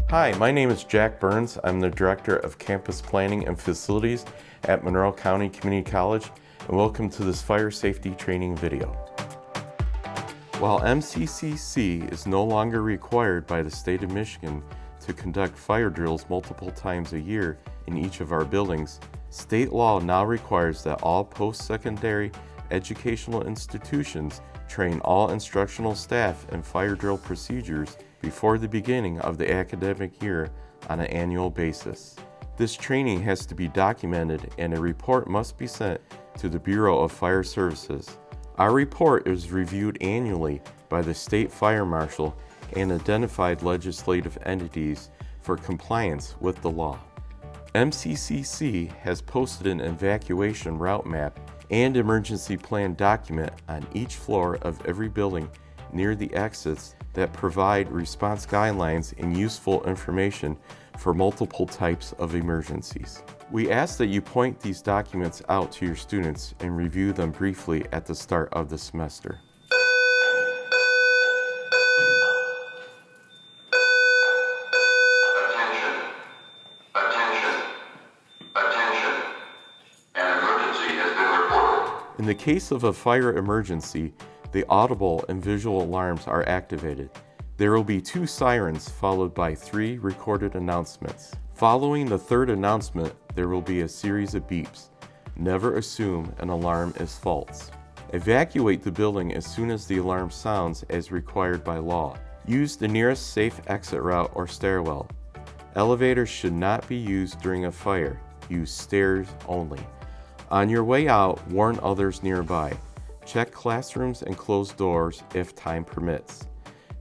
Hi, my name is Jack Burns. I'm the Director of Campus Planning and Facilities at Monroe County Community College, and welcome to this fire safety training video. While MCCC is no longer required by the state of Michigan to conduct fire drills multiple times a year in each of our buildings, state law now requires that all post-secondary educational institutions train all instructional staff in fire drill procedures before the beginning of the academic year on an annual basis. This training has to be documented and a report must be sent to the Bureau of Fire Services. Our report is reviewed annually by the State Fire Marshal and identified legislative entities for compliance with the law. MCCC has posted an evacuation route map and emergency plan document on each floor of every building near the exits that provide response guidelines and useful information for multiple types of emergencies. We ask that you point these documents out to your students and review them briefly at the start of the semester. In the case of a fire emergency, the audible and visual alarms are activated. There will be 2 sirens followed by 3 recorded announcements. Following the 3rd announcement, there will be a series of beeps. Never assume an alarm is false. Evacuate the building as soon as the alarm sounds as required by law. Use the nearest safe exit route or stairwell. Elevators should not be used during a fire. Use stairs only. On your way out, warn others nearby. Check classrooms and close doors if time permits.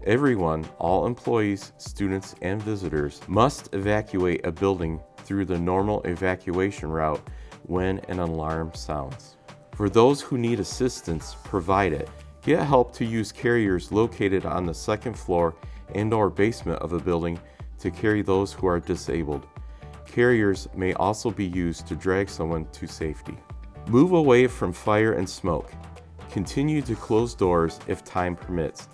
Everyone, all employees, students, and visitors, must evacuate a building through the normal evacuation route when an alarm sounds. For those who need assistance, provide it. Get help to use carriers located on the 2nd floor and/or basement of a building to carry those who are disabled. Carriers may also be used to drag someone to safety. Move away from fire and smoke. Continue to close doors if time permits.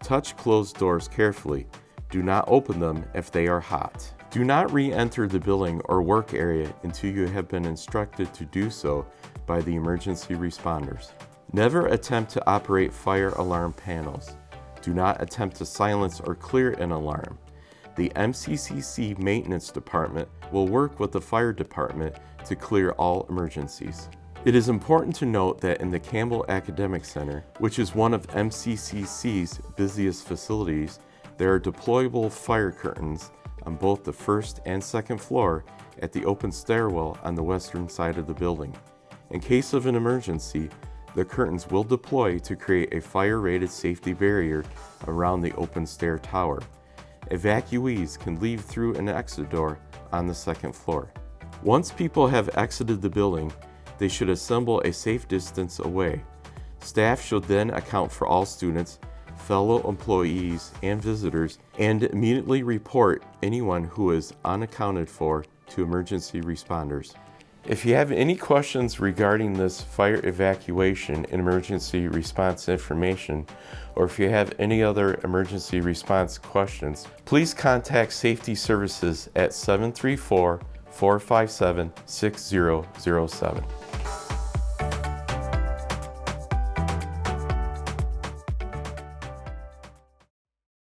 Touch closed doors carefully. Do not open them if they are hot. Do not re-enter the building or work area until you have been instructed to do so by the emergency responders. Never attempt to operate fire alarm panels. Do not attempt to silence or clear an alarm. The MCCC Maintenance Department will work with the Fire Department to clear all emergencies. It is important to note that in the Campbell Academic Center, which is one of MCCC's busiest facilities, there are deployable fire curtains on both the 1st and 2nd floor at the open stairwell on the western side of the building. In case of an emergency, the curtains will deploy to create a fire-rated safety barrier around the open stair tower. Evacuees can leave through an exit door on the 2nd floor. Once people have exited the building, they should assemble a safe distance away. Staff should then account for all students, fellow employees, and visitors, and immediately report anyone who is unaccounted for to emergency responders. If you have any questions regarding this fire evacuation and emergency response information, or if you have any other emergency response questions, please contact Safety Services at 734-457-6007.